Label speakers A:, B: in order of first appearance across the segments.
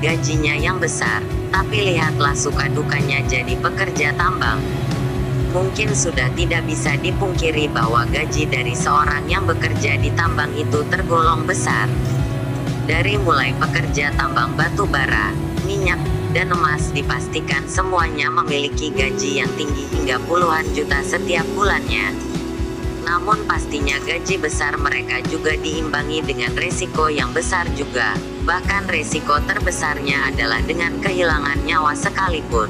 A: gajinya yang besar, tapi lihatlah suka dukanya jadi pekerja tambang. Mungkin sudah tidak bisa dipungkiri bahwa gaji dari seorang yang bekerja di tambang itu tergolong besar. Dari mulai pekerja tambang batu bara, minyak, dan emas dipastikan semuanya memiliki gaji yang tinggi hingga puluhan juta setiap bulannya. Namun pastinya gaji besar mereka juga diimbangi dengan resiko yang besar juga. Bahkan resiko terbesarnya adalah dengan kehilangan nyawa sekalipun.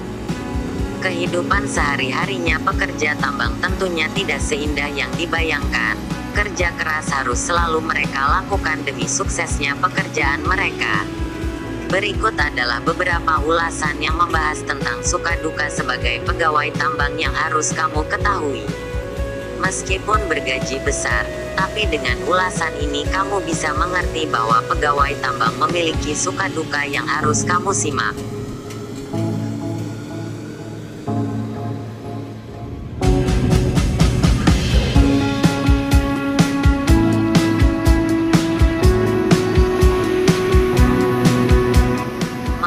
A: Kehidupan sehari-harinya pekerja tambang tentunya tidak seindah yang dibayangkan. Kerja keras harus selalu mereka lakukan demi suksesnya pekerjaan mereka. Berikut adalah beberapa ulasan yang membahas tentang suka duka sebagai pegawai tambang yang harus kamu ketahui. Meskipun bergaji besar, tapi dengan ulasan ini kamu bisa mengerti bahwa pegawai tambang memiliki suka duka yang harus kamu simak.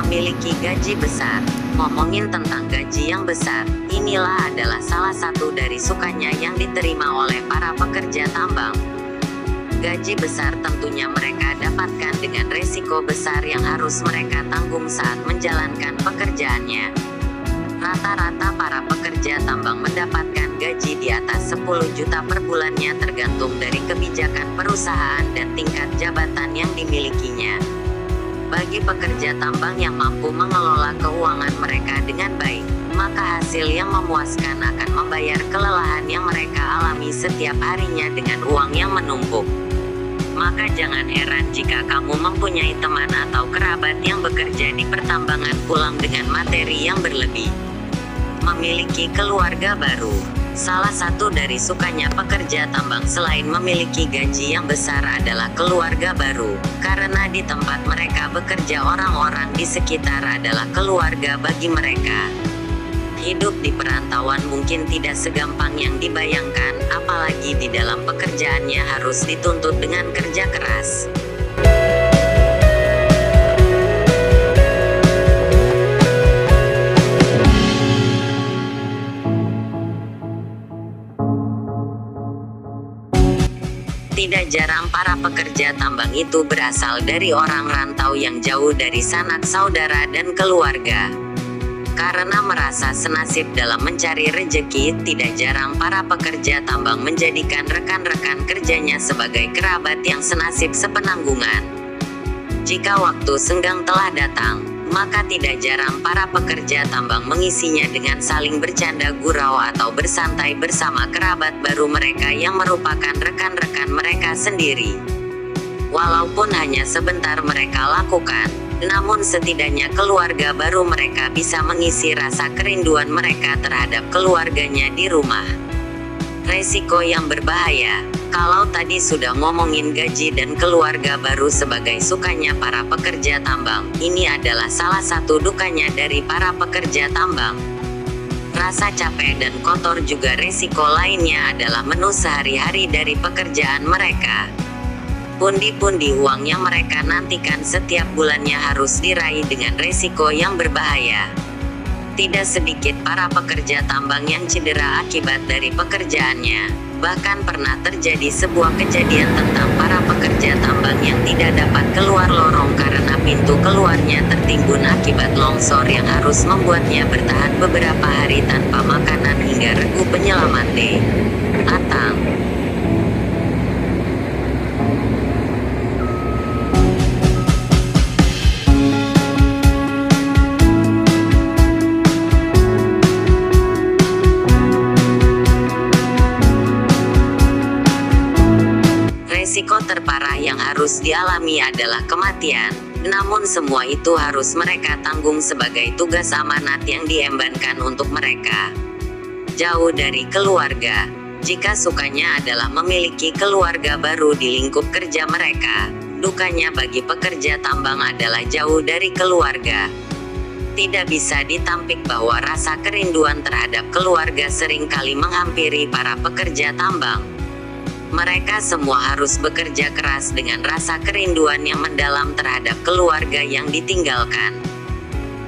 A: Memiliki gaji besar. Ngomongin tentang gaji yang besar, inilah adalah salah satu dari sukanya yang diterima oleh para pekerja tambang. Gaji besar tentunya mereka dapatkan dengan resiko besar yang harus mereka tanggung saat menjalankan pekerjaannya. Rata-rata para pekerja tambang mendapatkan gaji di atas 10 juta per bulannya tergantung dari kebijakan perusahaan dan tingkat jabatan yang dimilikinya. Bagi pekerja tambang yang mampu mengelola keuangan mereka dengan baik, maka hasil yang memuaskan akan membayar kelelahan yang mereka alami setiap harinya dengan uang yang menumpuk. Maka jangan heran jika kamu mempunyai teman atau kerabat yang bekerja di pertambangan pulang dengan materi yang berlebih. Memiliki keluarga baru. Salah satu dari sukanya pekerja tambang selain memiliki gaji yang besar adalah keluarga baru, karena di tempat mereka bekerja orang-orang di sekitar adalah keluarga bagi mereka. Hidup di perantauan mungkin tidak segampang yang dibayangkan, apalagi di dalam pekerjaannya harus dituntut dengan kerja keras. Tidak jarang para pekerja tambang itu berasal dari orang rantau yang jauh dari sanak saudara dan keluarga. Karena merasa senasib dalam mencari rejeki, tidak jarang para pekerja tambang menjadikan rekan-rekan kerjanya sebagai kerabat yang senasib sepenanggungan. Jika waktu senggang telah datang, maka tidak jarang para pekerja tambang mengisinya dengan saling bercanda gurau atau bersantai bersama kerabat baru mereka yang merupakan rekan-rekan mereka sendiri. Walaupun hanya sebentar mereka lakukan, namun setidaknya keluarga baru mereka bisa mengisi rasa kerinduan mereka terhadap keluarganya di rumah. Resiko yang berbahaya. Kalau tadi sudah ngomongin gaji dan keluarga baru sebagai sukanya para pekerja tambang, ini adalah salah satu dukanya dari para pekerja tambang. Rasa capek dan kotor juga resiko lainnya adalah menu sehari-hari dari pekerjaan mereka. Pundi-pundi uang yang mereka nantikan setiap bulannya harus diraih dengan resiko yang berbahaya. Tidak sedikit para pekerja tambang yang cedera akibat dari pekerjaannya. Bahkan pernah terjadi sebuah kejadian tentang para pekerja tambang yang tidak dapat keluar lorong karena pintu keluarnya tertimbun akibat longsor yang harus membuatnya bertahan beberapa hari tanpa makanan hingga regu penyelamat datang. Risiko terparah yang harus dialami adalah kematian. Namun semua itu harus mereka tanggung sebagai tugas amanat yang diembankan untuk mereka. Jauh dari keluarga. Jika sukanya adalah memiliki keluarga baru di lingkup kerja mereka, dukanya bagi pekerja tambang adalah jauh dari keluarga. Tidak bisa ditampik bahwa rasa kerinduan terhadap keluarga seringkali menghampiri para pekerja tambang. Mereka semua harus bekerja keras dengan rasa kerinduan yang mendalam terhadap keluarga yang ditinggalkan.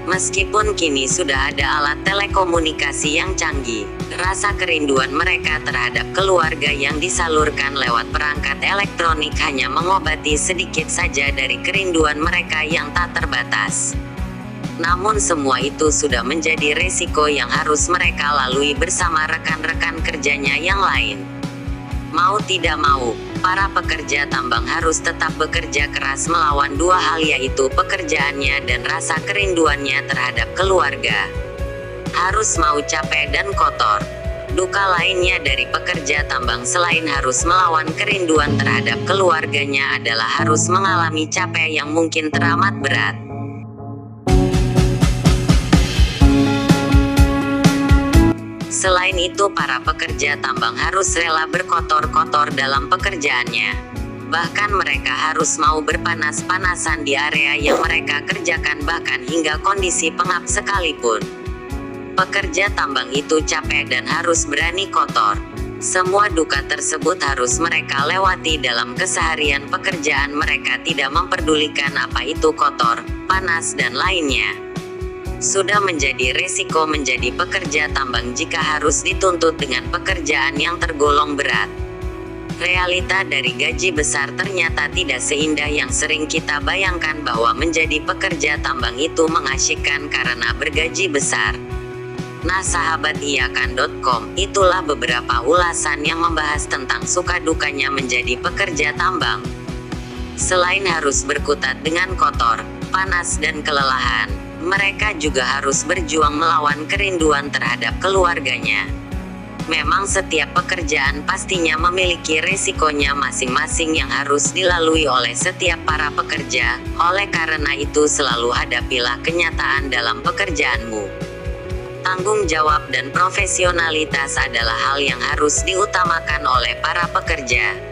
A: Meskipun kini sudah ada alat telekomunikasi yang canggih, rasa kerinduan mereka terhadap keluarga yang disalurkan lewat perangkat elektronik hanya mengobati sedikit saja dari kerinduan mereka yang tak terbatas. Namun semua itu sudah menjadi resiko yang harus mereka lalui bersama rekan-rekan kerjanya yang lain. Mau tidak mau, para pekerja tambang harus tetap bekerja keras melawan dua hal, yaitu pekerjaannya dan rasa kerinduannya terhadap keluarga. Harus mau capek dan kotor. Duka lainnya dari pekerja tambang selain harus melawan kerinduan terhadap keluarganya adalah harus mengalami capek yang mungkin teramat berat. Selain itu, para pekerja tambang harus rela berkotor-kotor dalam pekerjaannya. Bahkan mereka harus mau berpanas-panasan di area yang mereka kerjakan, bahkan hingga kondisi pengap sekalipun. Pekerja tambang itu capek dan harus berani kotor. Semua duka tersebut harus mereka lewati dalam keseharian pekerjaan mereka, tidak memperdulikan apa itu kotor, panas dan lainnya. Sudah menjadi resiko menjadi pekerja tambang jika harus dituntut dengan pekerjaan yang tergolong berat. Realita dari gaji besar ternyata tidak seindah yang sering kita bayangkan, bahwa menjadi pekerja tambang itu mengasyikkan karena bergaji besar. Nah sahabat iakan.com, itulah beberapa ulasan yang membahas tentang suka dukanya menjadi pekerja tambang. Selain harus berkutat dengan kotor, panas dan kelelahan, mereka juga harus berjuang melawan kerinduan terhadap keluarganya. Memang setiap pekerjaan pastinya memiliki resikonya masing-masing yang harus dilalui oleh setiap para pekerja. Oleh karena itu selalu hadapilah kenyataan dalam pekerjaanmu. Tanggung jawab dan profesionalitas adalah hal yang harus diutamakan oleh para pekerja.